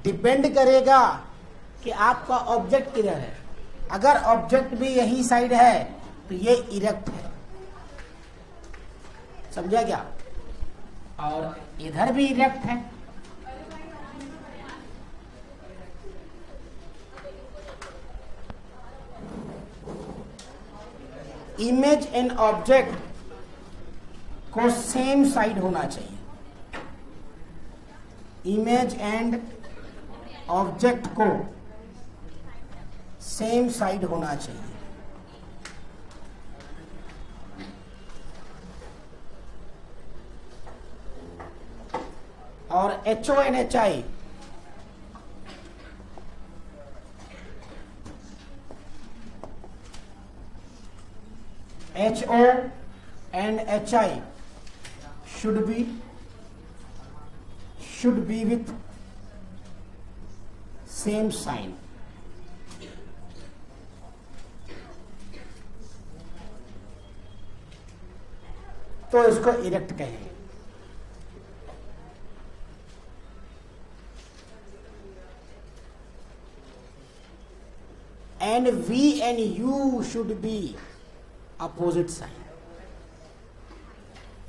Depend करेगा कि आपका ऑब्जेक्ट किधर है। अगर ऑब्जेक्ट भी यही साइड है तो ये इरेक्ट है, समझा क्या? और इधर भी इरेक्ट है। इमेज एंड ऑब्जेक्ट को सेम साइड होना चाहिए। इमेज एंड ऑब्जेक्ट को सेम साइड होना चाहिए। और HO and HI HO and HI should be with same sign. तो इसको इरेक्ट कहेंगे। And V and U should be opposite sign.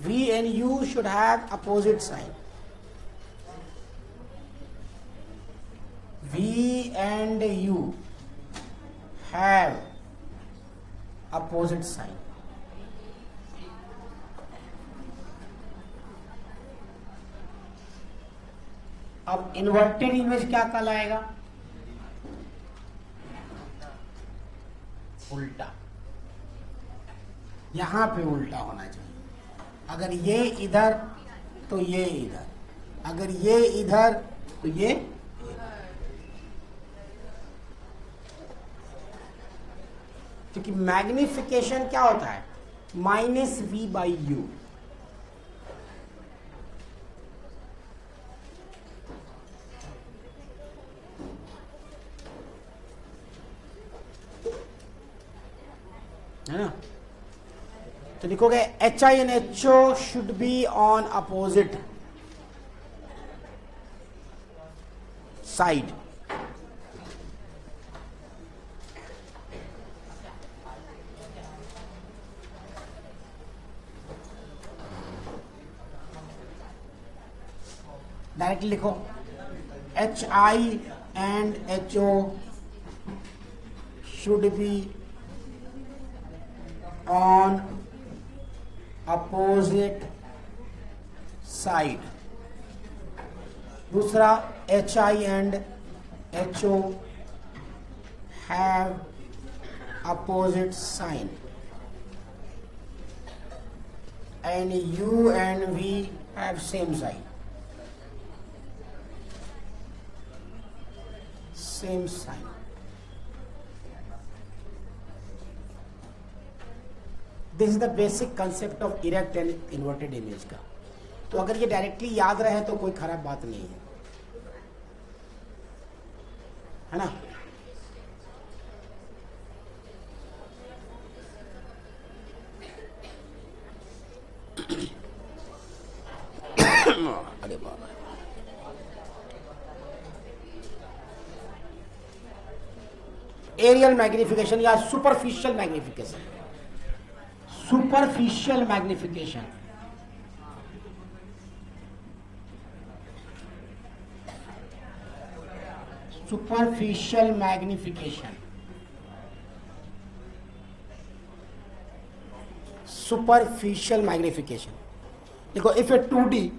V and U should have opposite sign. V and U have opposite sign. अब inverted image क्या कहलाएगा? उल्टा। यहां पे उल्टा होना चाहिए। अगर ये इधर तो ये इधर, अगर ये इधर तो ये इधर। क्योंकि मैग्निफिकेशन क्या होता है? -V/U। है ना? तो लिखोगे HI and HO should be on opposite side. Directly लिखो HI and HO should be on opposite side. दूसरा HI and HO have opposite sign, and U and V have same sign. Same sign. This is the basic concept of erect and inverted image का। तो अगर ये directly याद रहे तो कोई खराब बात नहीं है ना? अरे बाबा, एरियल मैग्निफिकेशन या superficial magnification. Superficial magnification superficial magnification superficial magnification देखो, if a 2D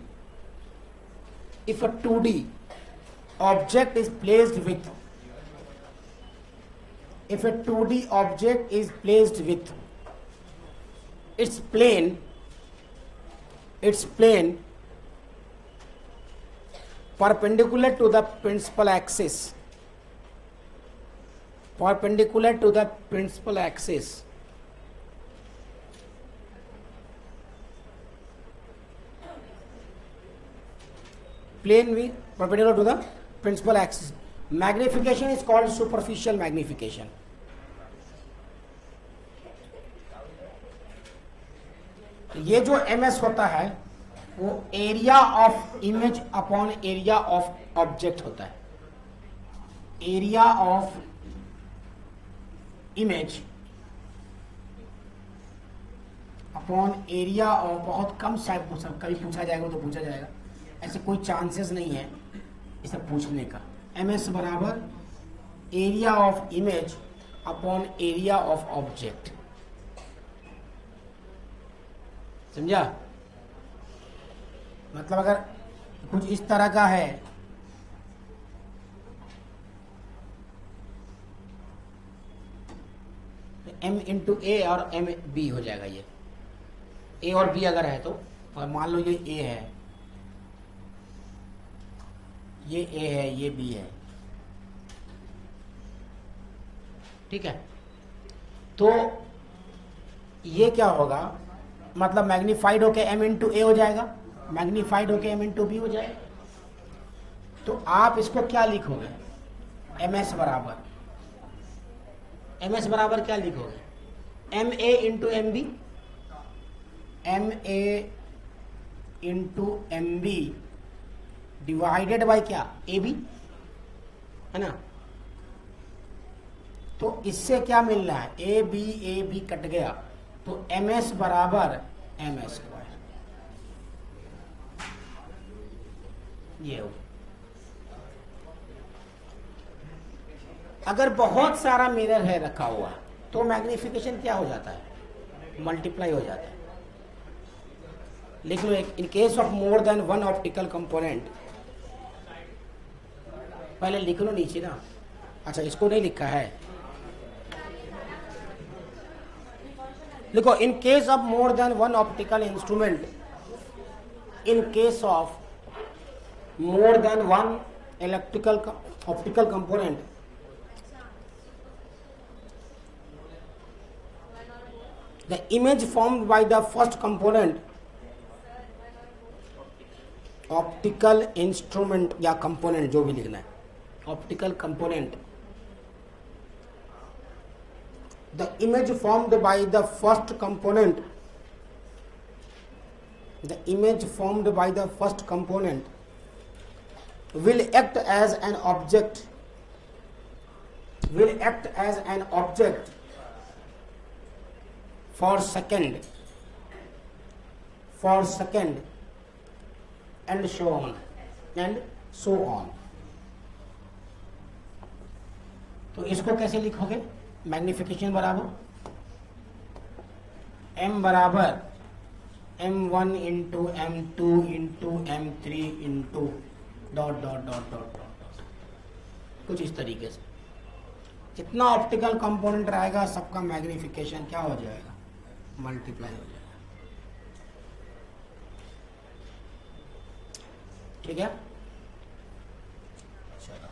object is placed with its plane perpendicular to the principal axis, plane with perpendicular to the principal axis, magnification is called superficial magnification. ये जो MS होता है वो area of image upon area of object होता है। Area of image upon area of, बहुत कम शायद कभी पूछा जाएगा तो पूछा जाएगा, ऐसे कोई चांसेस नहीं है इसे पूछने का। ms बराबर area of image upon area of object, समझा? मतलब अगर कुछ इस तरह का है, m इंटू ए और m b हो जाएगा। ये a और b अगर है तो, और मान लो ये a है, ये a है, ये b है, ठीक है? तो ये क्या होगा, मतलब मैग्नीफाइड होके m इंटू ए हो जाएगा, मैग्नीफाइड होके m इंटू बी हो जाएगा। तो आप इसको क्या लिखोगे? ms बराबर क्या लिखोगे? M A into M B, M A into M B divided by क्या? ए बी, है ना? तो इससे क्या मिल रहा है? ए बी कट गया, तो एम एस बराबर एम एस स्क्वायर। ये हो। अगर बहुत सारा मिरर है रखा हुआ तो मैग्निफिकेशन क्या हो जाता है? मल्टीप्लाई हो जाता है। लिख लो, in case of more than one optical component, पहले लिख लो नीचे ना। अच्छा, इसको नहीं लिखा है, लिखो इन case of more than one optical instrument, in case of more than one optical component, the image formed by the first component, optical instrument या component जो भी लिखना है, optical component, the image formed by the first component, the image formed by the first component will act as an object, for second and so on. तो इसको कैसे लिखोगे? Magnification बराबर m बराबर m1 into m2 into m3 into dot dot dot dot dot, कुछ इस तरीके से। जितना ऑप्टिकल कंपोनेंट रहेगा सबका मैग्निफिकेशन क्या हो जाएगा? मल्टीप्लाई हो जाएगा। ठीक है? चलो,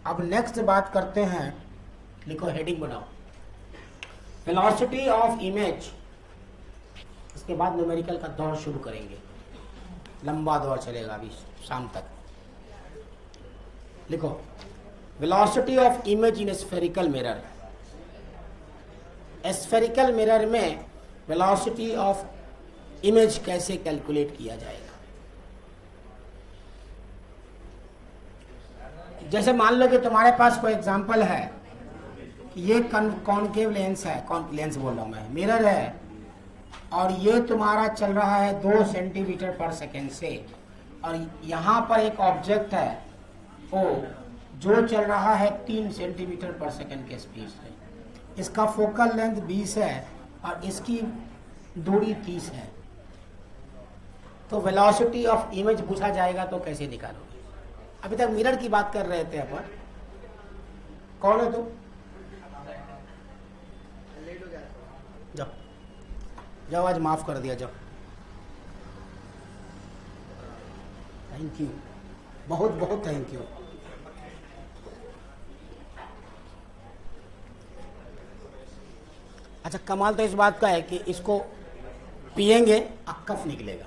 अब नेक्स्ट बात करते हैं। लिखो, हेडिंग बनाओ, वेलोसिटी ऑफ इमेज। इसके बाद न्यूमेरिकल का दौर शुरू करेंगे, लंबा दौर चलेगा अभी शाम तक। लिखो, velocity of image in spherical mirror. Spherical mirror में वेलोसिटी ऑफ इमेज कैसे कैलकुलेट किया जाएगा? जैसे मान लो कि तुम्हारे पास कोई एग्जांपल है कि ये कॉनकेव लेंस है, लेंस बोल रहा हूं मैं, मिरर है, और ये तुम्हारा चल रहा है 2 सेंटीमीटर पर सेकेंड से, और यहाँ पर एक ऑब्जेक्ट है ओ जो चल रहा है 3 सेंटीमीटर पर सेकेंड के स्पीड से। इसका फोकल लेंथ 20 है और इसकी दूरी 30 है। तो वेलोसिटी ऑफ इमेज पूछा जाएगा तो कैसे निकालोगे? अभी तक मिरर की बात कर रहे थे अपन। कौन है तुम? जाओ जाओ, आज माफ कर दिया, जाओ। थैंक यू, बहुत बहुत थैंक यू। अच्छा, कमाल तो इस बात का है कि इसको पिएंगे कफ निकलेगा,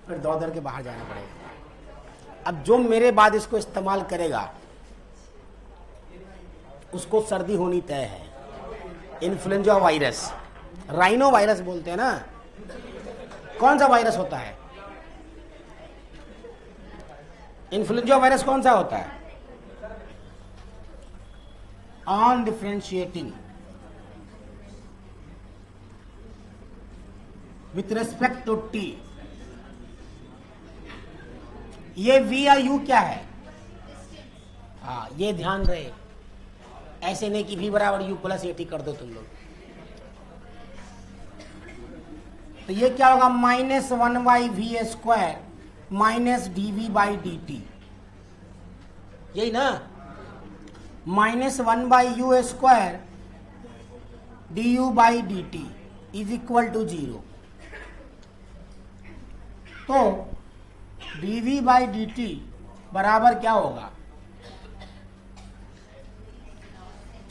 फिर दौड़ के बाहर जाना पड़ेगा। अब जो मेरे बाद इसको इस्तेमाल करेगा उसको सर्दी होनी तय है। इन्फ्लुएंजा वायरस, राइनो वायरस बोलते हैं ना। कौन सा वायरस होता है? इन्फ्लुएंजा वायरस कौन सा होता है? On differentiating with respect to T. ये v या u क्या है? हाँ, ये ध्यान रहे, ऐसे नहीं कि v बराबर u प्लस ए टी कर दो तुम लोग। तो ये क्या होगा? -1/v² माइनस dv/dt, यही ना? -1/u² du/dt is equal to 0। तो dv/dt बराबर क्या होगा?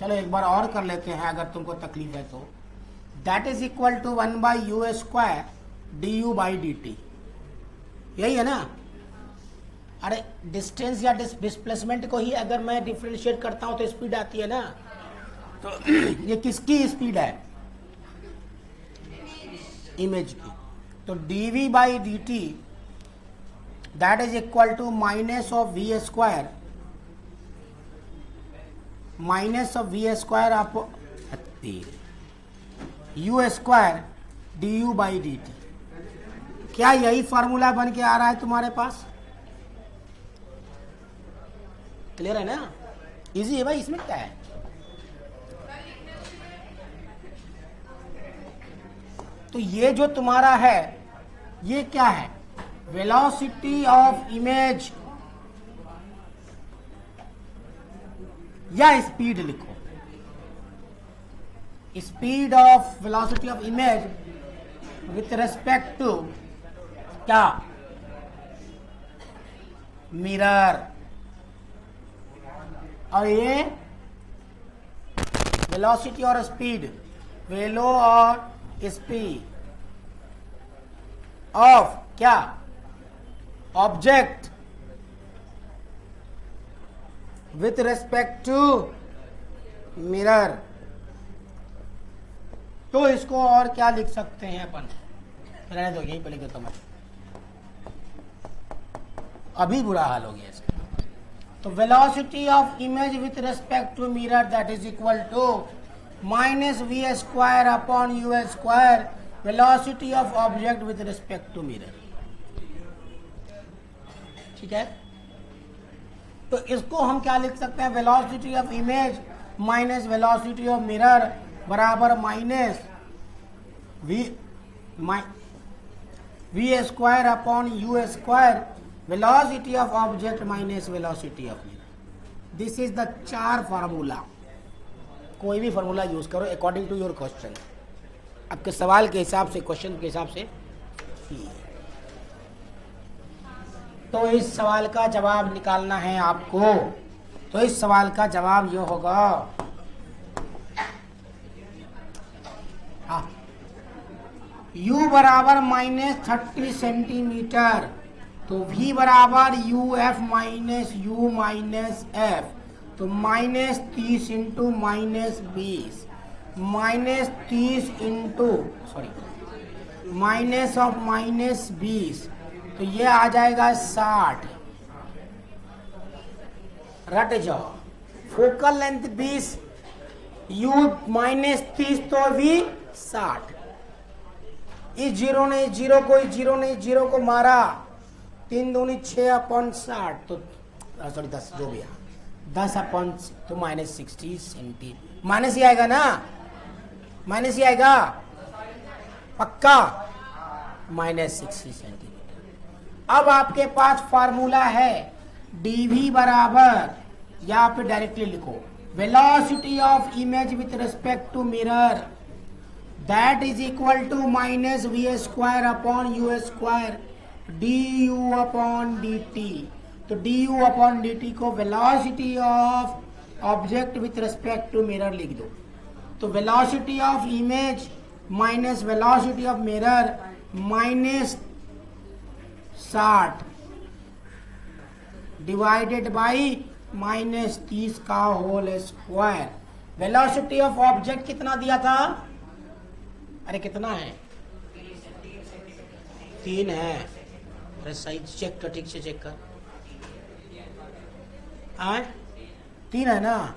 चलो एक बार और कर लेते हैं अगर तुमको तकलीफ है तो। That is equal to 1/u² du/dt, यही है ना? अरे डिस्टेंस या डिस्प्लेसमेंट को ही अगर मैं डिफरेंशिएट करता हूं तो स्पीड आती है ना। तो ये किसकी स्पीड है? इमेज की। तो dv/dt that is equal to -v² u² du/dt। क्या यही फॉर्मूला बन के आ रहा है तुम्हारे पास? क्लियर है ना? इजी है भाई, इसमें क्या है? तो ये जो तुम्हारा है ये क्या है? वेलोसिटी ऑफ इमेज या स्पीड लिखो, speed of velocity of image with respect to क्या? मिरर। और ये वेलोसिटी और स्पीड, वेलो और स्पीड ऑफ क्या? Object with respect to mirror. तो इसको और क्या लिख सकते हैं अपन? रहने दो, यहीं पे लिख देता हूं। अभी बुरा हाल हो गया इसका। तो velocity of image with respect to mirror that is equal to -v² upon u², velocity of object with respect to mirror. ठीक है? तो इसको हम क्या लिख सकते हैं? Velocity of image minus velocity of mirror बराबर -v² upon u², velocity of object minus velocity of mirror. This is the 4 formula. कोई भी फार्मूला यूज करो अकॉर्डिंग टू योर क्वेश्चन, आपके सवाल के हिसाब से, क्वेश्चन के हिसाब से। तो इस सवाल का जवाब निकालना है आपको। तो इस सवाल का जवाब ये होगा, u बराबर -30 सेंटीमीटर, तो v बराबर uf minus u minus f, तो -30 इंटू -20 -30 इंटू माइनस ऑफ -20, तो ये आ जाएगा 60। रट जाओ, फोकल लेंथ 20, u -30 तो v 60। इस जीरो ने जीरो को, इस जीरो ने जीरो को मारा, 3 दूनी 6 अपॉन 60, तो सॉरी 10 जो भी है 10 अपॉन तो -60 सेंटी, माइनस ही आएगा ना? माइनस ही आएगा पक्का, -60 सेंटीमीटर। अब आपके पास फार्मूला है dv बराबर, या फिर डायरेक्टली लिखो, velocity of image with respect to mirror that is equal to -v² upon u² du upon dt। तो du अपॉन dt को velocity of object with respect to mirror लिख दो। तो velocity of image minus velocity of mirror -60 divided by -30 का whole square. Velocity of object कितना दिया था? अरे कितना है? 3 है। अरे सही चेक कर, ठीक से चेक कर। 3 है ना?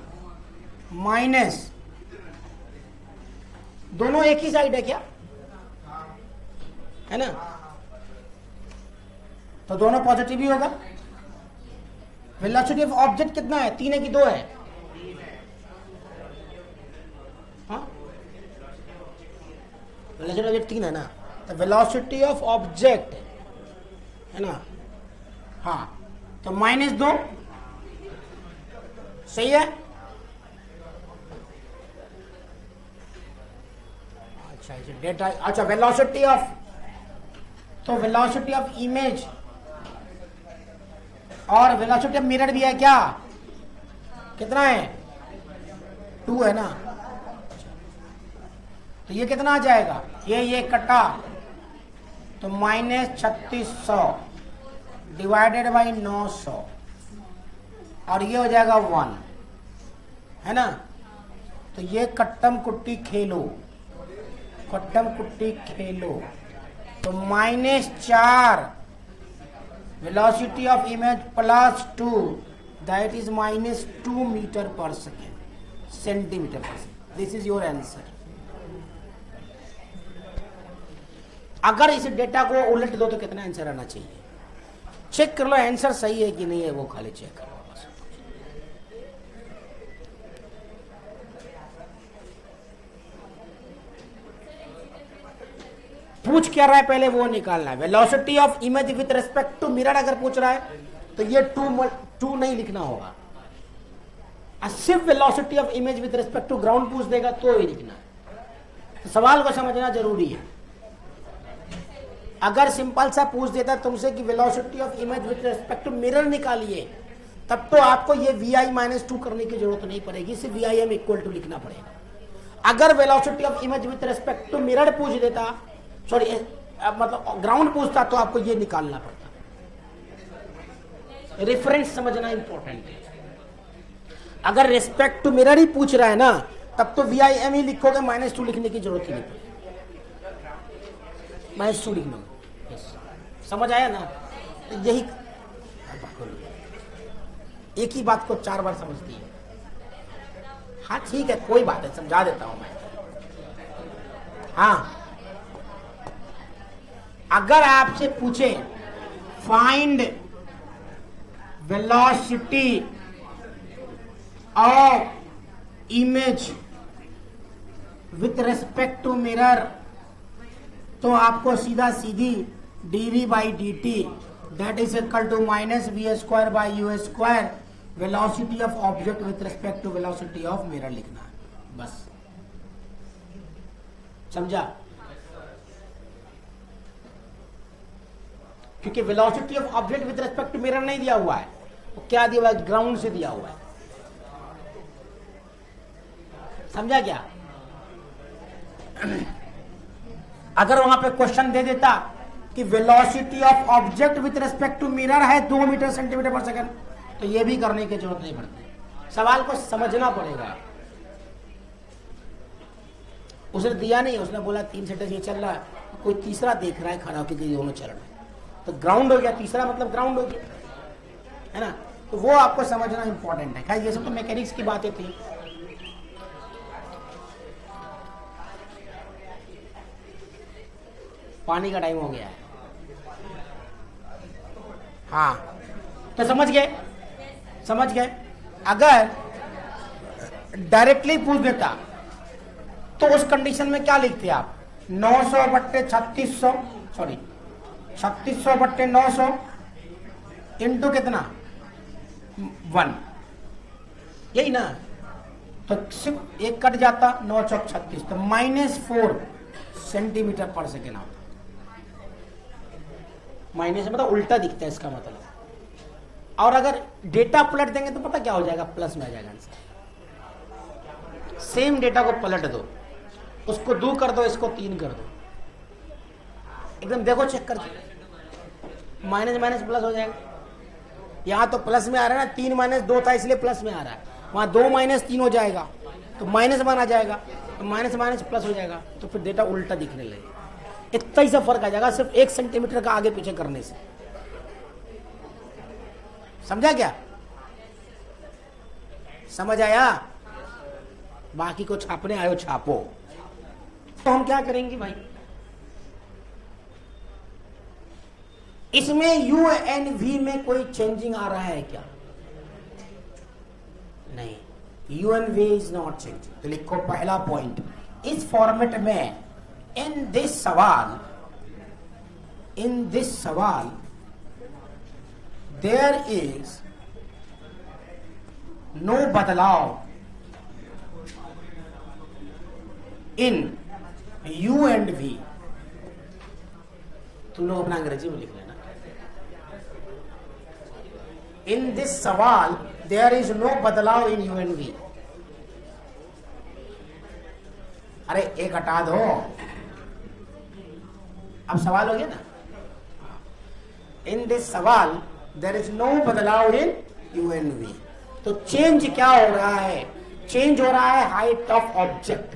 माइनस, दोनों एक ही साइड है क्या, है ना, तो दोनों पॉजिटिव ही होगा। वेलोसिटी ऑफ ऑब्जेक्ट कितना है, 3 है कि 2 है, हाँ वेलोसिटी ऑफ ऑब्जेक्ट 3 है ना, तो वेलोसिटी ऑफ ऑब्जेक्ट है ना, हाँ तो -2 सही है। अच्छा डेटा, अच्छा वेलोसिटी ऑफ, तो वेलोसिटी ऑफ इमेज और वेलोसिटी ऑफ मिरर भी है क्या, कितना है 2 है ना, तो ये कितना आ जाएगा, ये कटा तो -3600 डिवाइडेड बाई 900 और ये हो जाएगा 1, है ना, तो ये कट्टम कुट्टी खेलो, कट्टम कुट्टी खेलो, तो -4 velocity of image +2 that is -2 metre पर सेकेंड, सेंटीमीटर पर second. This is your answer. अगर इस डेटा को उलट दो तो कितना आंसर आना चाहिए, चेक कर लो आंसर सही है कि नहीं है, वो खाली चेक कर लो। पूछ क्या रहा है पहले वो निकालना है। Velocity of image with respect to mirror अगर पूछ रहा है तो ये 2 नहीं लिखना होगा, सिर्फ velocity of image with respect to ground पूछ देगा तो ही लिखना है। तो सवाल को समझना जरूरी है। अगर सिंपल सा पूछ देता तुमसे कि velocity of image with respect to mirror निकालिए, तब तो आपको ये vi-2 करने की जरूरत नहीं पड़ेगी, सिर्फ vim इक्वल टू लिखना पड़ेगा। अगर velocity of image with respect to mirror पूछ देता, सॉरी मतलब ग्राउंड पूछता, तो आपको ये निकालना पड़ता। रेफरेंस समझना इंपॉर्टेंट है। अगर रिस्पेक्ट टू मिरर ही पूछ रहा है ना, तब तो vim ही लिखोगे, -2 लिखने की जरूरत ही नहीं पड़ेगी, -2 लिखना। समझ आया ना, यही एक ही बात को 4 बार समझती है। हाँ ठीक है, कोई बात है, समझा देता हूं मैं। हाँ, अगर आपसे पूछे find velocity of image with respect to mirror, तो आपको सीधा सीधी dv/dt that is equal to -v²/u² velocity of object with respect to velocity of mirror लिखना है, बस। समझा? क्योंकि velocity of object with respect to mirror नहीं दिया हुआ है, वो क्या दिया हुआ है, ग्राउंड से दिया हुआ है। समझा क्या? अगर वहां पे क्वेश्चन दे देता कि velocity of object with respect to mirror है 2 मीटर सेंटीमीटर पर सेकंड, तो ये भी करने की जरूरत नहीं पड़ती। सवाल को समझना पड़ेगा। उसने दिया नहीं, उसने बोला 3 सेंटेंस ये चल रहा है, कोई तीसरा देख रहा है खड़ा होकर कि दोनों चल रहे हैं, तो ग्राउंड हो गया, तीसरा मतलब ग्राउंड हो गया, है ना। तो वो आपको समझना इंपॉर्टेंट है। खैर ये सब तो मैकेनिक्स की बातें थी। पानी का टाइम हो गया है। हाँ तो समझ गए, समझ गए। अगर डायरेक्टली पूछ देता तो उस कंडीशन में क्या लिखते आप, 900/3600, सॉरी 3600/900 इंटू कितना 1, यही ना। तो सिर्फ एक कट जाता, 9 चौक 36, तो -4 सेंटीमीटर पर सेकेंड आता। माइनस मतलब उल्टा दिखता है इसका मतलब। और अगर डेटा पलट देंगे तो पता क्या हो जाएगा, प्लस में आ जाएगा आंसर। सेम डेटा को पलट दो, उसको 2 कर दो, इसको 3 कर दो, एकदम देखो चेक करके, माइनस माइनस प्लस हो जाएगा। यहां तो प्लस में आ रहा है ना, 3 - 2 था इसलिए प्लस में आ रहा है, वहां 2 - 3 हो जाएगा तो -1 आ जाएगा, तो माइनस माइनस प्लस हो जाएगा, तो फिर डेटा उल्टा दिखने लगेगा। इतना ही सा फर्क आ जाएगा सिर्फ 1 सेंटीमीटर का आगे पीछे करने से। समझा क्या? समझ आया? बाकी को छापने आयो छापो। तो हम क्या करेंगे भाई, इसमें यू एन वी में कोई चेंजिंग आ रहा है क्या? नहीं, U and V is not changing. तो लिखो पहला पॉइंट, इस फॉर्मेट में इन दिस सवाल देयर इज नो बदलाव इन यू एंड वी। तुम लोग अपना अंग्रेजी में लिख लेना। इन दिस सवाल देयर इज नो बदलाव इन यू एंड वी। अरे एक हटा दो, अब सवाल हो गया ना। इन दिस सवाल देयर इज नो बदलाव इन यू एंड वी। तो चेंज क्या हो रहा है? चेंज हो रहा है हाइट ऑफ ऑब्जेक्ट।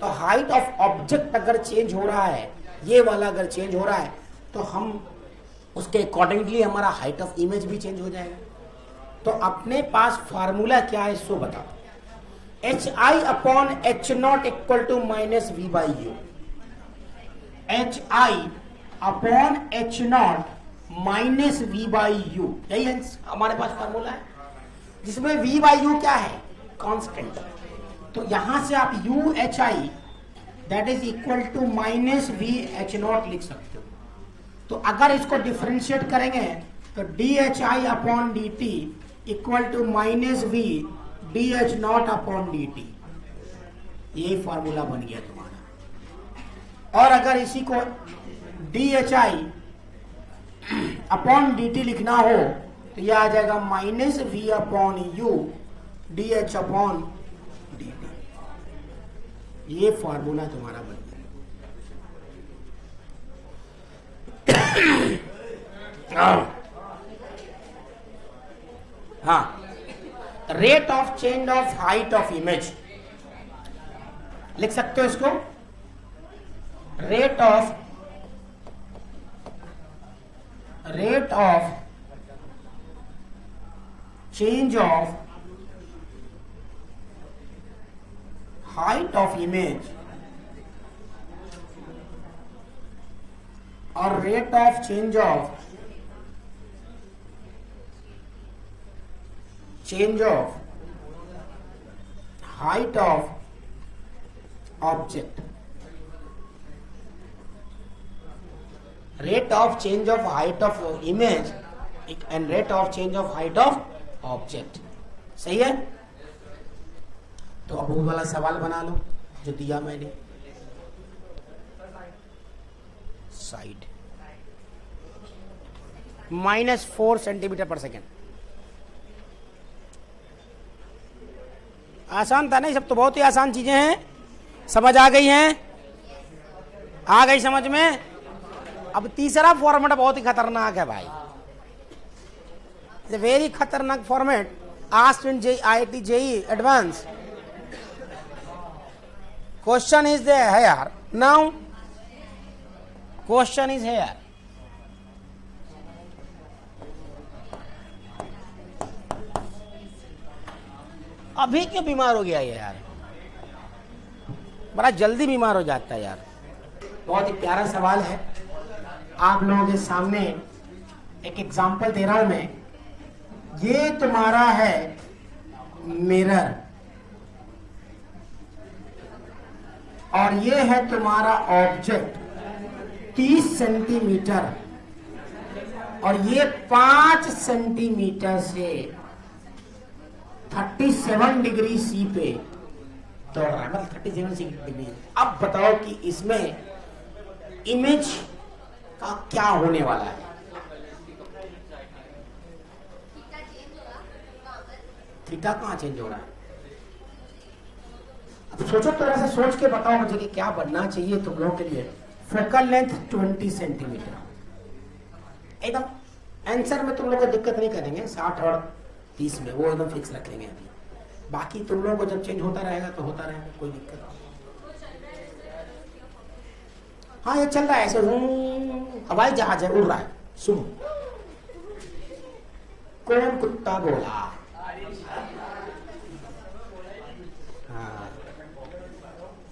तो हाइट ऑफ ऑब्जेक्ट अगर चेंज हो रहा है, ये वाला अगर चेंज हो रहा है, तो हम उसके अकॉर्डिंगली हमारा हाइट ऑफ इमेज भी चेंज हो जाएगा। तो अपने पास फार्मूला क्या है सो बताओ। H I upon H naught equal to minus V by U. H I upon H naught minus V by U, यही हमारे पास फार्मूला है, जिसमें वी बाई यू क्या है? कांस्टेंट। तो यहां से आप U H I that is equal to minus V H naught लिख सकते हो। तो अगर इसको डिफरेंशिएट करेंगे तो D H I upon D T equal to minus V D H naught upon D T. यही फॉर्मूला बन गया तुम्हारा। और अगर इसी को D H I upon D T लिखना हो तो यह आ जाएगा minus V upon U D H upon D T. ये फॉर्मूला तुम्हारा बन गया। हाँ, rate of change of height of image लिख सकते हो इसको। Rate of change of height of image और rate of change of height of object. Rate of change of height of image and rate of change of height of object. सही है? तो अब वो वाला सवाल बना लो जो दिया मैंने। साइड -4 सेंटीमीटर पर सेकेंड। आसान था नहीं? सब तो बहुत ही आसान चीजें हैं। समझ आ गई हैं? आ गई समझ में? अब तीसरा फॉर्मेट बहुत ही खतरनाक है भाई। वेरी खतरनाक format asked in IIT JEE advance. Question is here now. Question is here. अभी क्यों बीमार हो गया ये यार? बड़ा जल्दी बीमार हो जाता है यार। बहुत ही प्यारा सवाल है। आप लोगों के सामने एक एग्जांपल दे रहा हूं मैं। ये तुम्हारा है मिरर और ये है तुम्हारा ऑब्जेक्ट 30 सेंटीमीटर और ये 5 सेंटीमीटर से 37 डिग्री सी पे दौड़ रहा है, मतलब 37 डिग्री। अब बताओ कि इसमें इमेज का क्या होने वाला है? थीटा कहाँ चेंज हो रहा है? अब सोचो, थोड़ा सा सोच के बताओ मुझे कि क्या बनना चाहिए तुम लोगों के लिए। फोकल लेंथ 20 सेंटीमीटर एकदम। आंसर में तुम लोग को दिक्कत नहीं करेंगे, 60 और 30 में वो एकदम फिक्स रखेंगे अभी। बाकी तुम लोगों को जब चेंज होता रहेगा तो होता रहेगा, कोई दिक्कत नहीं। हाँ ये चल रहा है ऐसे, हवाई जहाज है, उड़ रहा है। सुनो, कौन कुत्ता बोला? हाँ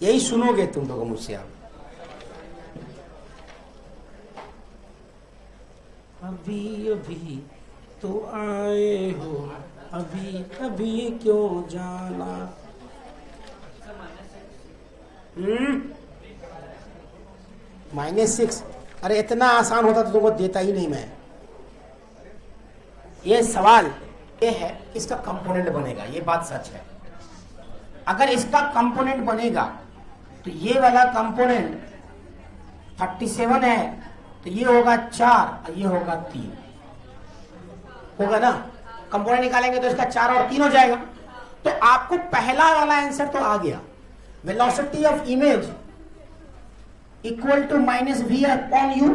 यही सुनोगे तुम लोग मुझसे आप। अभी अभी तो आए हो, अभी अभी क्यों जाना। -6, अरे इतना आसान होता तो तुमको देता ही नहीं मैं। ये सवाल ये है, इसका कंपोनेंट बनेगा, ये बात सच है। अगर इसका कंपोनेंट बनेगा तो ये वाला कंपोनेंट 37 है, तो ये होगा 4 और ये होगा 3, होगा ना। कंपोनेंट निकालेंगे तो इसका 4 और 3 हो जाएगा। तो आपको पहला वाला आंसर तो आ गया। Velocity of image equal to -v upon u।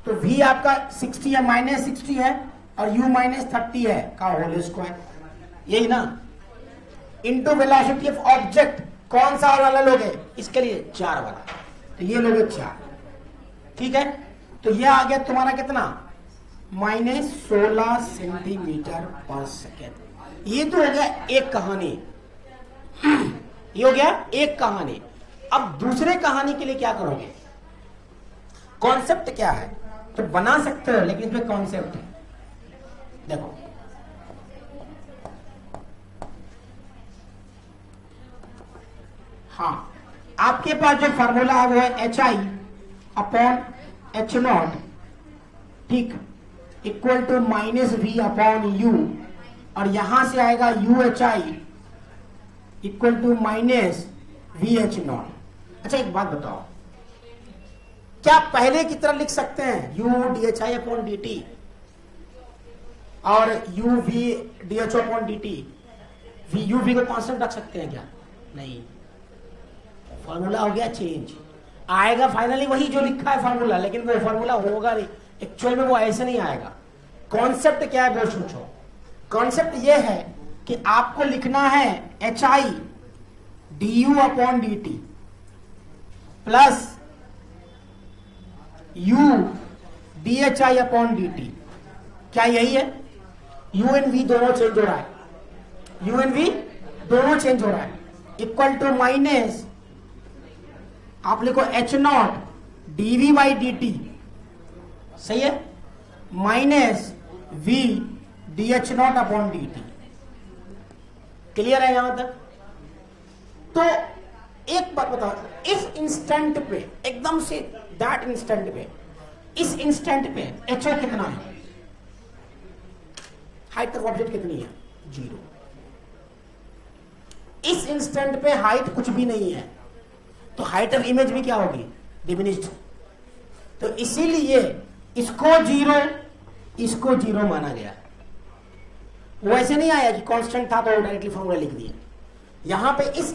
तो v आपका 60 है, -60 है, और u -30 है का होल स्क्वायर, यही ना, इनटू वेलोसिटी ऑफ ऑब्जेक्ट। कौन सा वाला लोगे इसके लिए? 4 वाला, तो ये लोगे 4, ठीक है। तो ये आ गया तुम्हारा कितना? -16 सेंटीमीटर पर सेकेंड। ये तो हो गया एक कहानी, ये हो गया एक कहानी। अब दूसरे कहानी के लिए क्या करोगे? कॉन्सेप्ट क्या है? तो बना सकते हो, लेकिन इसमें कॉन्सेप्ट है। देखो, हाँ, आपके पास जो फॉर्मूला है वो है HI अपॉन H0, ठीक, equal to -v upon u, और यहां से आएगा UHI इक्वल टू -VH0। अच्छा एक बात बताओ, क्या पहले की तरह लिख सकते हैं u dhi अपॉन dt और u v dho upon dt? u v को कांस्टेंट रख सकते हैं क्या? नहीं, फॉर्मूला हो गया चेंज। आएगा फाइनली वही जो लिखा है फॉर्मूला, लेकिन वो फॉर्मूला होगा नहीं, एक्चुअल में वो ऐसे नहीं आएगा। कॉन्सेप्ट क्या है वो सोचो। कॉन्सेप्ट ये है कि आपको लिखना है HI du upon dt plus u dhi upon dt। क्या यही है? u एंड v दोनों चेंज हो रहा है, u एंड v दोनों चेंज हो रहा है, इक्वल टू माइनस, आप लिखो H0 dv बाई dt, सही है, minus v dh0 upon dt। Clear है यहां तक? तो एक बात बताओ, इस इंस्टेंट पे, एकदम से दैट इंस्टेंट पे, इस इंस्टेंट पे HO कितना है? हाइट ऑफ ऑब्जेक्ट कितनी है? 0। इस इंस्टेंट पे हाइट कुछ भी नहीं है, तो हाइट ऑफ इमेज भी क्या होगी? डिमिनिश्ड। तो इसीलिए इसको 0, इसको 0 माना गया। वो ऐसे नहीं आया कि कांस्टेंट था तो डायरेक्टली फॉर्मूला लिख दिया। यहां पे इस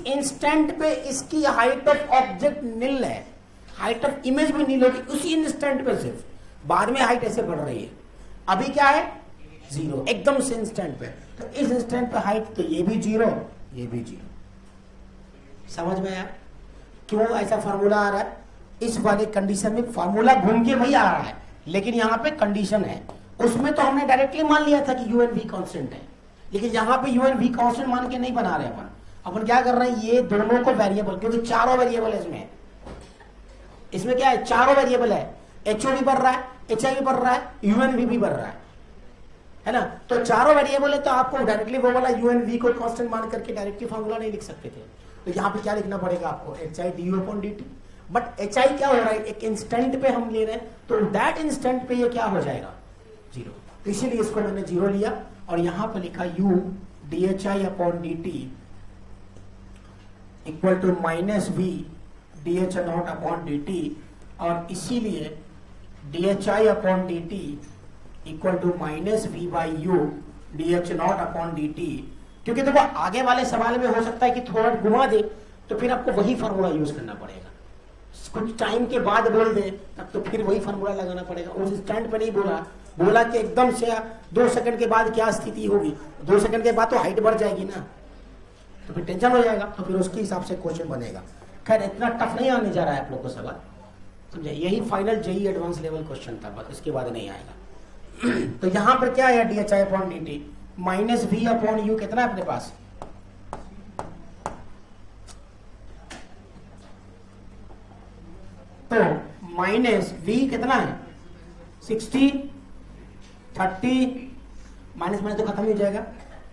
इंस्टेंट पे इसकी हाइट ऑफ ऑब्जेक्ट निल है, हाइट ऑफ इमेज भी निल होगी उसी इंस्टेंट पे सिर्फ, बाद में हाइट ऐसे बढ़ रही है। अभी क्या है? 0, एकदम से इंस्टेंट पे। तो इस इंस्टेंट पे हाइट, तो ये भी 0, ये भी 0। समझ में आया क्यों ऐसा फॉर्मूला आ रहा है? इस वाले कंडीशन में फॉर्मूला घूम के वही आ रहा है, लेकिन यहाँ पे कंडीशन है। उसमें तो हमने डायरेक्टली मान लिया था कि u एंड v कांस्टेंट है, लेकिन यहाँ पे u एंड v कांस्टेंट मान के नहीं बना रहे अपन क्या कर रहे हैं? ये दोनों को वेरिएबल, क्योंकि चारों वेरिएबल है इसमें क्या है? चारों वेरिएबल है, HO भी बढ़ रहा है, HI भी बढ़ रहा है, u एंड v भी बढ़ रहा है ना। तो चारों वेरिएबल है, तो आपको डायरेक्टली वो वाला u एंड v को कांस्टेंट मान करके डायरेक्टली फॉर्मूला नहीं लिख सकते थे। तो यहाँ पे क्या लिखना पड़ेगा आपको? HI du upon dt। But HI क्या हो रहा है? एक इंस्टेंट पे हम ले रहे हैं, तो दैट इंस्टेंट पे ये क्या हो जाएगा? 0। तो इसीलिए इसको मैंने 0 लिया और यहां पर लिखा u dhi upon dt equal to -v dh0 upon dt, और इसीलिए dhi upon dt equal to -v by u dh0 upon dt। क्योंकि देखो आगे वाले सवाल में हो सकता है कि थोड़ा घुमा दे, तो फिर आपको वही फॉर्मूला यूज करना पड़ेगा। कुछ टाइम के बाद बोल दे तब तो फिर वही फॉर्मूला लगाना पड़ेगा। उस स्टैंड पे नहीं बोला कि एकदम से 2 सेकंड के बाद क्या स्थिति होगी, 2 सेकंड के बाद तो हाइट बढ़ जाएगी ना, तो फिर टेंशन हो जाएगा, तो फिर उसके हिसाब से क्वेश्चन बनेगा। खैर इतना टफ नहीं आने जा रहा है आप लोग को सवाल, समझे? यही final JEE advance level question था, बस इसके बाद नहीं आएगा। तो यहां पर क्या है? dhi upon dt -v upon u कितना है अपने पास? माइनस v कितना है 60, 30, माइनस माइनस तो खत्म ही हो जाएगा।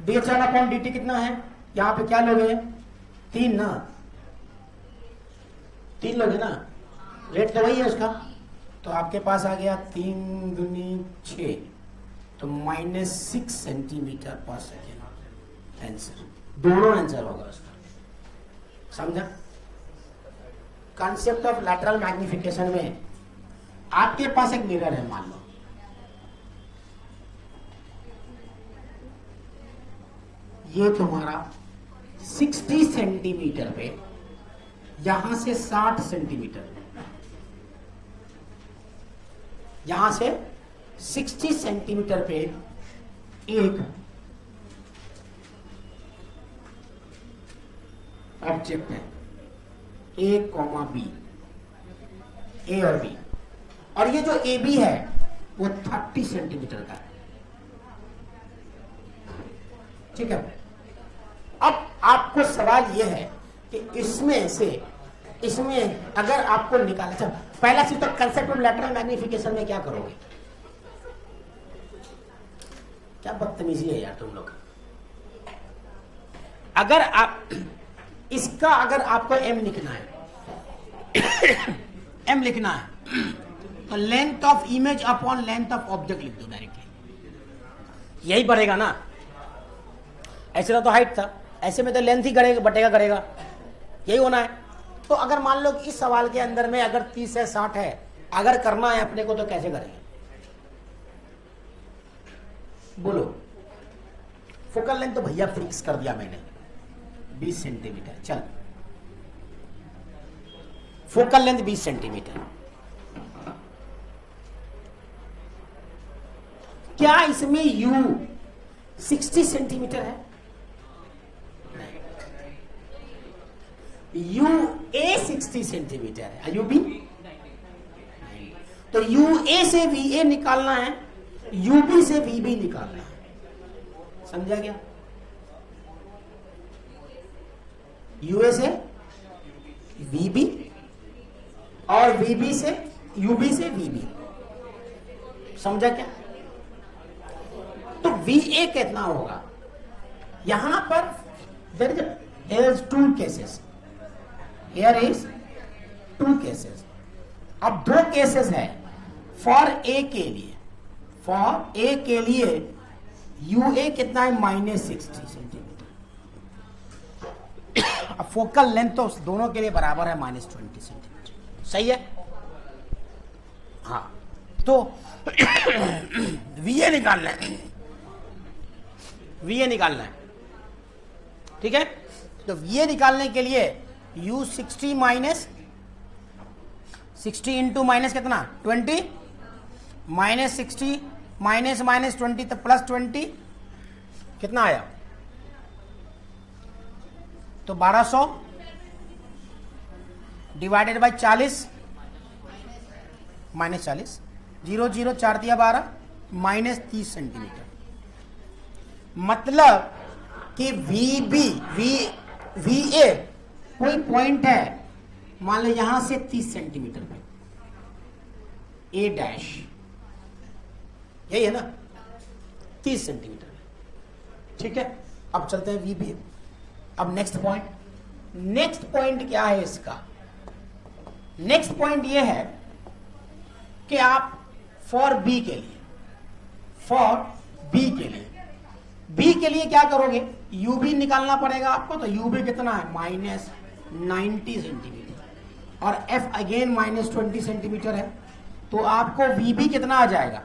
dHl अपॉन dt कितना है, यहाँ पे क्या लोगे 3 ना, 3 लोगे ना, रेट तो वही है उसका, तो आपके पास आ गया 3 दूनी 6, तो -6 सेंटीमीटर पर सेकेंड आंसर, दोनों आंसर होगा उसका। समझा? कॉन्सेप्ट ऑफ लैटरल मैग्निफिकेशन में आपके पास एक मिरर है, मान लो ये तुम्हारा 60 सेंटीमीटर पे, यहां से 60 सेंटीमीटर, यहां से 60 सेंटीमीटर पे एक ऑब्जेक्ट है A, B, A और B, और ये जो AB है वो 30 सेंटीमीटर का है। ठीक है, अब आपको सवाल यह है कि इसमें अगर आपको निकालना चाहिए, पहला चीज तो कंसेप्ट ऑफ लैटरल मैग्निफिकेशन में क्या करोगे? क्या बदतमीजी है यार तुम लोग। अगर आपको m लिखना है m लिखना है तो length of image upon length of object लिख दो डायरेक्टली, यही बढ़ेगा ना। ऐसे तो हाइट था, ऐसे में तो लेंथ ही करेगा, यही होना है। तो अगर मान लो कि इस सवाल के अंदर में अगर 30 है 60 है, अगर करना है अपने को तो कैसे करेंगे? बोलो। फोकल लेंथ तो भैया फिक्स कर दिया मैंने 20 सेंटीमीटर, चल फोकल लेंथ 20 सेंटीमीटर। क्या इसमें u 60 सेंटीमीटर है? यू ए 60 सेंटीमीटर है, यू बी, तो यू ए से वी ए निकालना है, यू बी से वी बी निकालना है। समझा क्या? यू ए से वी बी और वी बी से यू बी से वी बी। समझा क्या? तो वी ए कितना होगा? यहां पर there is 2 cases. Here is 2 cases. अब 2 केसेस है। फॉर ए के लिए यू ए कितना है -60 सेंटीमीटर। अब फोकल लेंथ तो दोनों के लिए बराबर है -20 सेंटीमीटर। सही है? हाँ, तो वीए निकालना है, वीए निकालना है। ठीक है, तो वीए निकालने के लिए u 60 माइनस 60 इंटू माइनस कितना 20, -60 माइनस -20 तो +20, कितना आया? तो 1200 डिवाइडेड बाय 40 -40, 0 0 4 दिया 12, -30 सेंटीमीटर। मतलब कि वी ए कोई पॉइंट है, मान लो यहां से 30 सेंटीमीटर पे ए डैश, यही है ना 30 सेंटीमीटर। ठीक है, अब चलते हैं वी बी। अब नेक्स्ट पॉइंट क्या है इसका? नेक्स्ट पॉइंट ये है कि आप फॉर बी के लिए क्या करोगे? यू बी निकालना पड़ेगा आपको। तो यू बी कितना है -90 सेंटीमीटर और एफ अगेन -20 सेंटीमीटर है। तो आपको वी बी कितना आ जाएगा?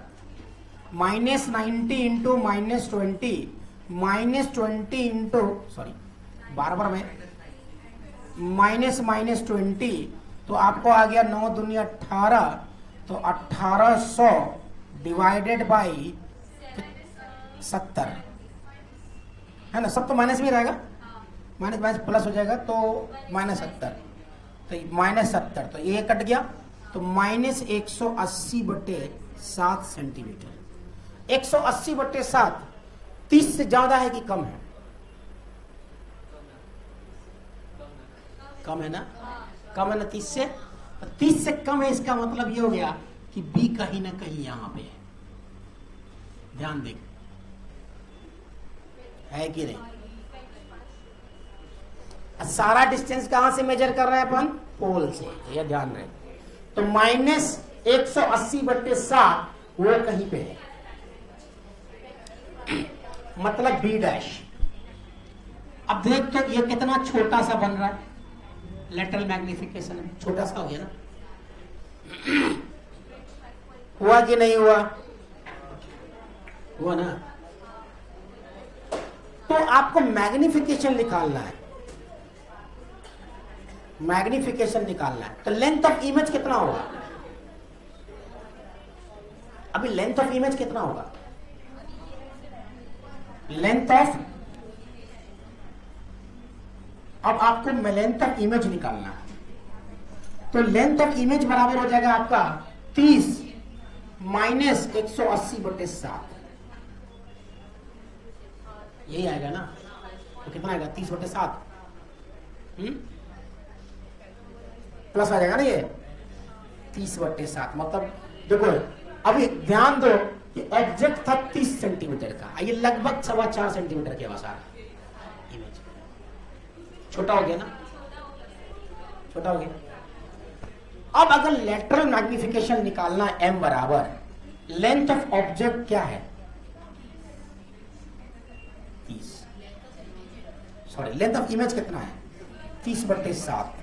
-90 इंटू -20 -20 इंटू बार में -20, तो आपको आ गया 9 दूनी 18, तो 1800 डिवाइडेड बाई 70 है ना। सब तो माइनस भी रहेगा, माइनस प्लस हो जाएगा तो -70, तो -70, तो ये कट गया, तो -180/7 सेंटीमीटर। 180/7 30 से ज्यादा है कि कम है? कम है ना, 30 से। तो 30 से कम है, इसका मतलब ये हो गया कि बी कहीं ना कहीं यहां पे है। ध्यान दें, है कि नहीं? सारा डिस्टेंस कहां से मेजर कर रहे हैं अपन? पोल से, ये ध्यान रहे। तो -180/7 वो कहीं पे है, मतलब बी डैश। अब देख तो ये कितना छोटा सा बन रहा है, लेटरल मैग्निफिकेशन है, छोटा सा हो गया ना। हुआ कि नहीं हुआ? हुआ ना। तो आपको मैग्निफिकेशन निकालना है, मैग्निफिकेशन निकालना है। तो लेंथ ऑफ इमेज कितना होगा? अभी लेंथ ऑफ इमेज कितना होगा? लेंथ ऑफ, अब आपको लेंथ ऑफ इमेज निकालना है। तो लेंथ ऑफ इमेज बराबर हो जाएगा आपका 30 माइनस 180/7, यही आएगा ना। तो कितना आएगा? 30/7 प्लस आ जाएगा ना ये 30/7। मतलब देखो अभी ध्यान दो कि एग्जैक्ट था 30 सेंटीमीटर का, ये लगभग 4.25 सेंटीमीटर के पास आ रहा है। इमेज छोटा हो गया ना, छोटा हो गया। अब अगर लेटरल मैग्निफिकेशन निकालना है m बराबर लेंथ ऑफ ऑब्जेक्ट क्या है? 30, सॉरी लेंथ ऑफ इमेज कितना है? 30/7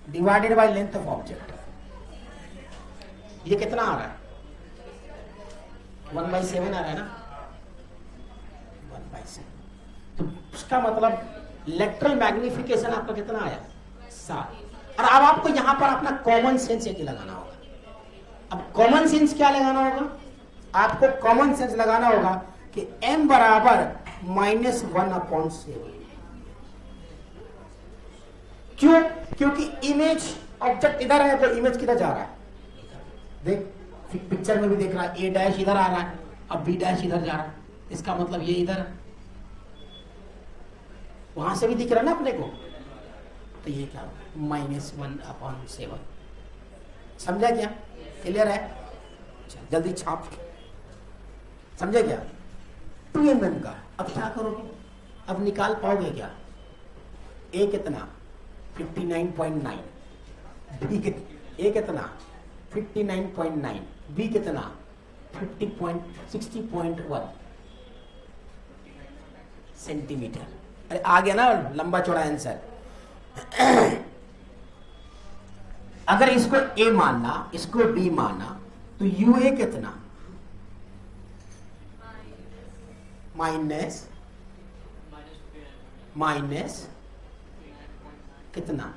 divided by length of object. ये कितना आ रहा है? 1/7 आ रहा है ना, 1/7। तो उसका मतलब लेटरल मैग्निफिकेशन आपका कितना आया? 7। और अब आपको यहां पर अपना कॉमन सेंस एक लगाना होगा। अब कॉमन सेंस क्या लगाना होगा? आपको कॉमन सेंस लगाना होगा कि m बराबर -1/7। क्यों? क्योंकि इमेज ऑब्जेक्ट इधर है, तो इमेज किधर जा रहा है? देख पिक्चर में भी देख रहा है, ए डैश इधर आ रहा है, अब बी डैश इधर जा रहा है, इसका मतलब ये इधर है। वहां से भी दिख रहा है ना अपने को, तो ये क्या -1/7। समझा क्या? क्लियर है? जल्दी छाप, समझे क्या? 2mm का। अब क्या करोगे? अब निकाल पाओगे क्या? ए कितना? 59.9, बी कितना? 59.9, बी कितना? 60.1 सेंटीमीटर। अरे आ गया ना लंबा चौड़ा आंसर। अगर इसको ए मानना, इसको बी माना, तो यूए कितना? माइनस कितना?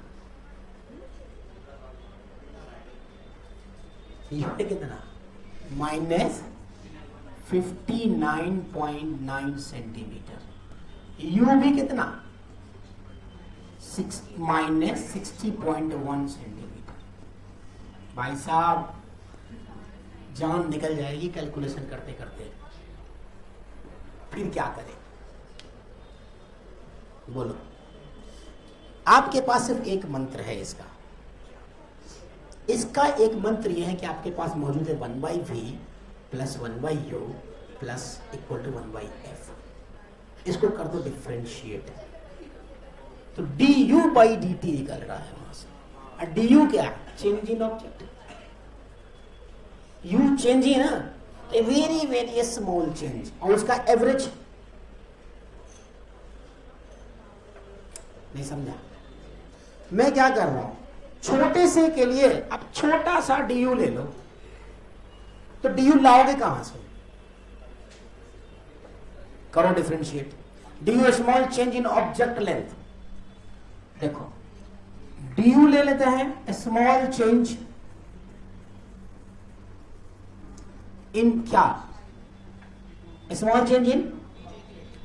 यूए कितना? -59.9 सेंटीमीटर। यू भी कितना? -60.1 सेंटीमीटर। भाई साहब जान निकल जाएगी कैलकुलेशन करते करते। फिर क्या करें? बोलो। आपके पास सिर्फ एक मंत्र है इसका एक मंत्र यह है कि आपके पास मौजूद है 1/v + 1/u = 1/f। इसको कर दो डिफरेंशिएट, तो du/dt निकल रहा है वहां से। और du क्या है? Change in object. u change ही ना, a very very small change, और उसका एवरेज नहीं समझा? मैं क्या कर रहा हूं, छोटे से के लिए अब छोटा सा du ले लो, तो du लाओगे कहां से? करो differentiate. du small change in object length. देखो du ले लेते हैं स्मॉल चेंज इन क्या? Small change in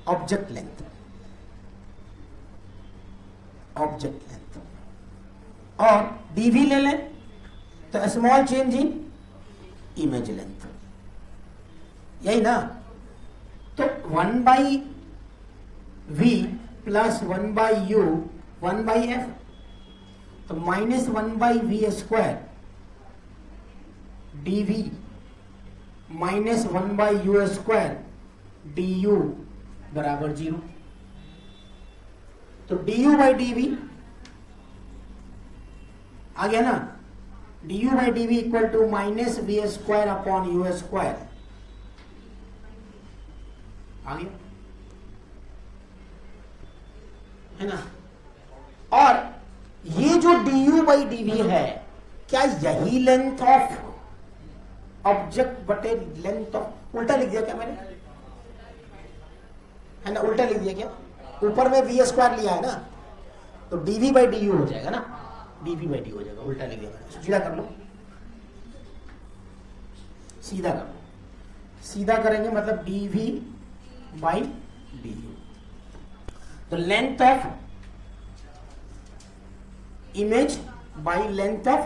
object length, object length. और dv ले लें तो small change in image length, यही ना। तो 1/v + 1/u 1/f। तो -1/v² dv -1/u² du बराबर 0। तो du/dv आ गया ना, du/dv equal to -v² upon u²। आ गया है ना। और ये जो du/dv है, क्या यही लेंथ ऑफ ऑब्जेक्ट बटे लेंथ ऑफ, उल्टा लिख दिया क्या मैंने, है ना, उल्टा लिख दिया क्या, ऊपर में v² लिया है ना, तो dv/du हो जाएगा ना, dv/du हो जाएगा, उल्टा लिख दिया मैंने। सीधा कर लो, सीधा कर लो, सीधा करेंगे मतलब dv/du। तो length of image by length of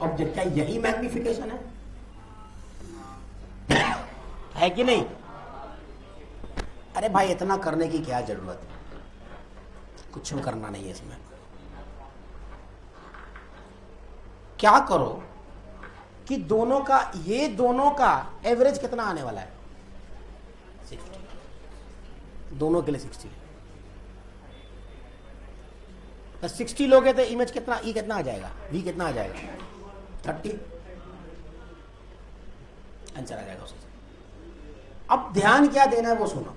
object, क्या यही मैग्निफिकेशन है कि नहीं? अरे भाई इतना करने की क्या जरूरत है, कुछ करना नहीं है इसमें। क्या करो कि दोनों का, ये दोनों का एवरेज कितना आने वाला है, 60, दोनों के लिए 60। तो 60 लोगे तो इमेज कितना, ई कितना आ जाएगा, वी कितना आ जाएगा, 30 आंसर आ जाएगा उससे। अब ध्यान क्या देना है वो सुनो।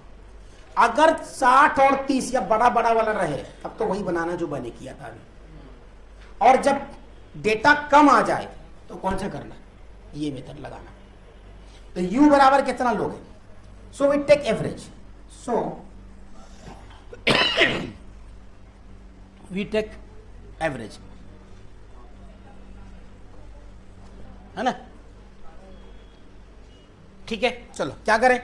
अगर 60 और 30 या बड़ा बड़ा वाला रहे तब तो वही बनाना जो मैंने किया था अभी, और जब डेटा कम आ जाए तो कौन सा करना, ये मेथड लगाना। तो u बराबर कितना लोगे, so we take average, so we take average, है ना, ठीक है। चलो क्या करें,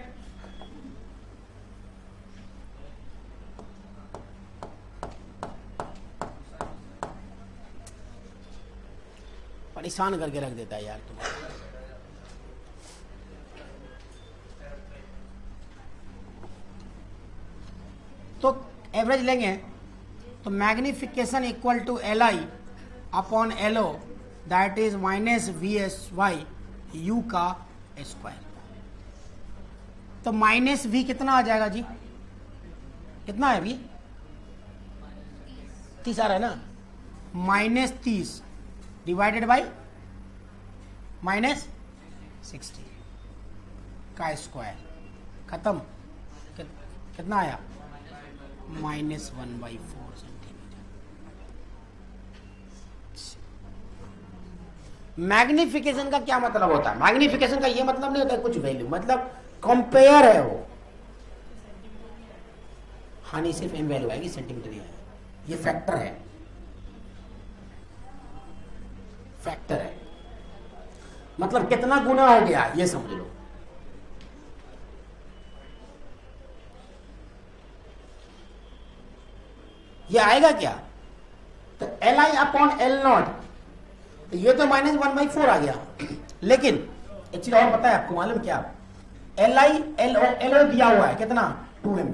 परेशान करके रख देता है यार तुम्हारा। तो एवरेज लेंगे तो magnification equal to Li upon LO, that is -VSY u का स्क्वायर। तो -v कितना आ जाएगा जी, कितना है अभी, 30 आ रहा है ना, -30 डिवाइडेड बाई -60 का स्क्वायर, खत्म। कितना आया, -1/4 सेंटीमीटर। मैग्निफिकेशन का क्या मतलब होता है, मैग्निफिकेशन का ये मतलब नहीं होता है कुछ वैल्यू, मतलब कंपेयर है वो, हानि सिर्फ एम वैल्यू आएगी, सेंटीमीटर ही है, ये फैक्टर है, फैक्टर है, मतलब कितना गुना हो गया ये समझ लो। ये आएगा क्या, तो Li अपॉन L0, तो ये तो -1/4 आ गया। लेकिन एक चीज और पता है आपको, मालूम क्या, LO दिया हुआ है कितना, 2 mm,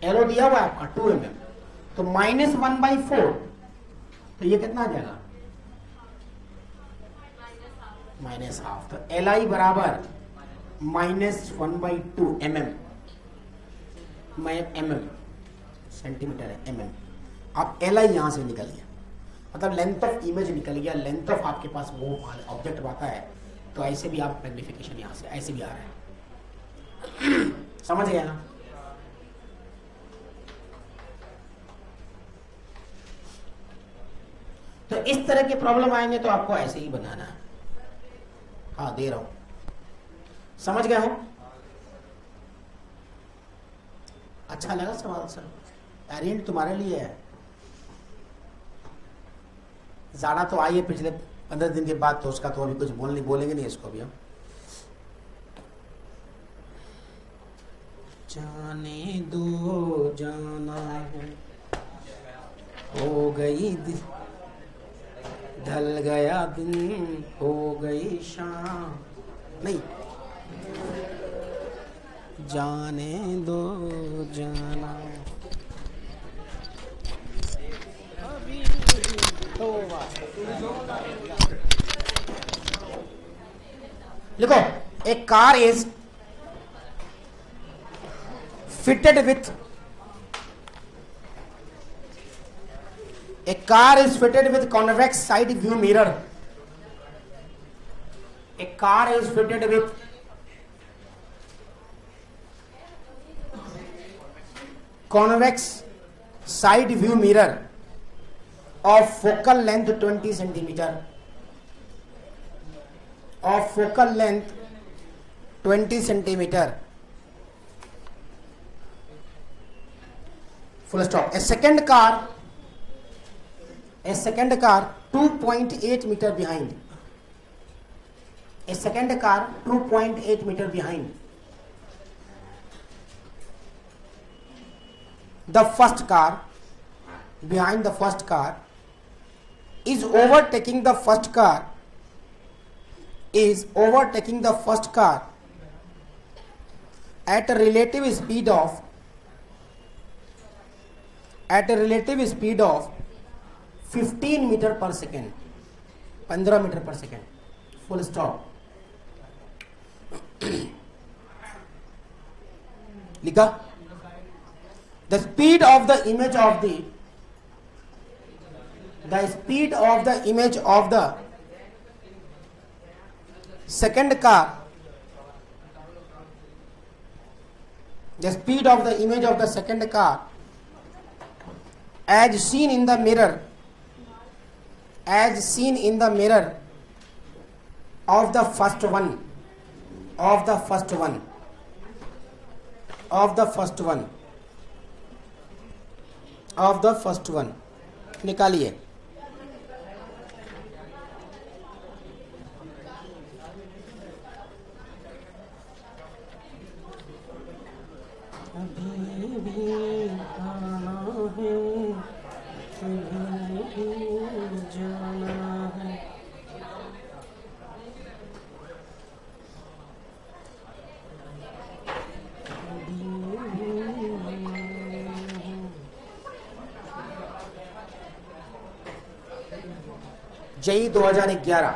LO दिया हुआ है आपका 2 mm, तो -1/4, तो ये कितना आ जाएगा, -½ तो Li बराबर -1/2 mm, mm सेंटीमीटर है, mm। अब Li यहां से निकल गया, मतलब लेंथ ऑफ इमेज निकल गया, लेंथ ऑफ आपके पास वो ऑब्जेक्ट आता है, तो ऐसे भी आप मैग्निफिकेशन यहां से ऐसे भी आ रहा है, समझ गया ना। तो इस तरह के प्रॉब्लम आएंगे तो आपको ऐसे ही बनाना है। हाँ दे रहा हूं, समझ गए हो, अच्छा लगा सवाल सर, एरियंट तुम्हारे लिए है। ज़्यादा तो आई है पिछले 15 दिन के बाद, तो उसका तो अभी कुछ बोलेंगे नहीं इसको भी हम। जाने दो जाना है, हो गई ढल गया दिन, हो गई शाम, नहीं, जाने दो जाना अभी लिखो, a car is fitted with convex side view mirror. A car is fitted with convex side view mirror of focal length 20 centimeter. Of focal length 20 centimeter. Full stop. A second car 2.8 meter behind. A second car 2.8 meter behind. The first car, behind the first car, is overtaking the first car at a relative speed of 15 meter per second. 15 meter per second. Full stop. लिखा, the speed of the image of the second car, the speed of the image of the second car as seen in the mirror of the first one निकालिए. JEE 2011.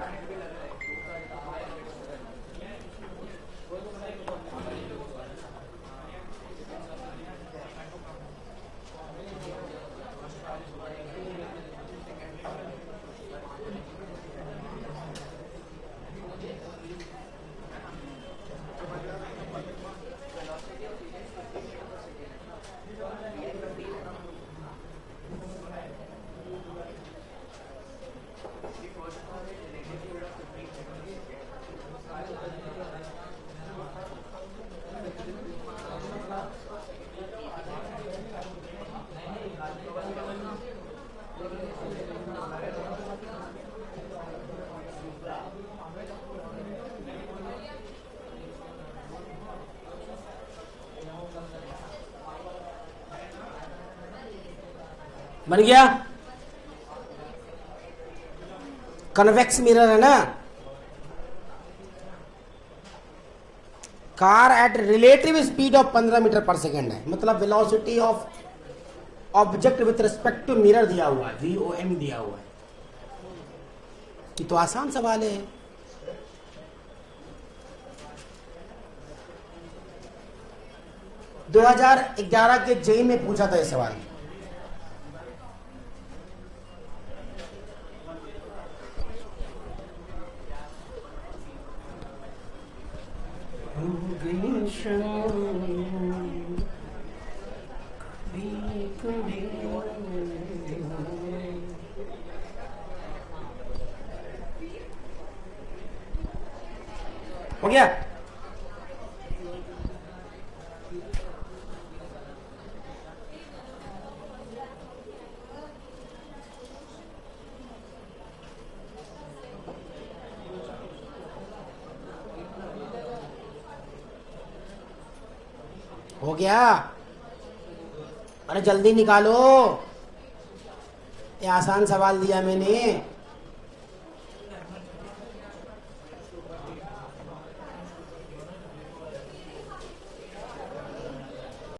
बन गया. Convex mirror है ना. Car at relative speed of 15 metre पर second है, मतलब velocity of object with respect to mirror दिया हुआ है, VOM दिया हुआ है. ये तो आसान सवाल है. दो 2011 के जेई में पूछा था ये सवाल. हो गया. हो गया. अरे जल्दी निकालो, ये आसान सवाल दिया मैंने.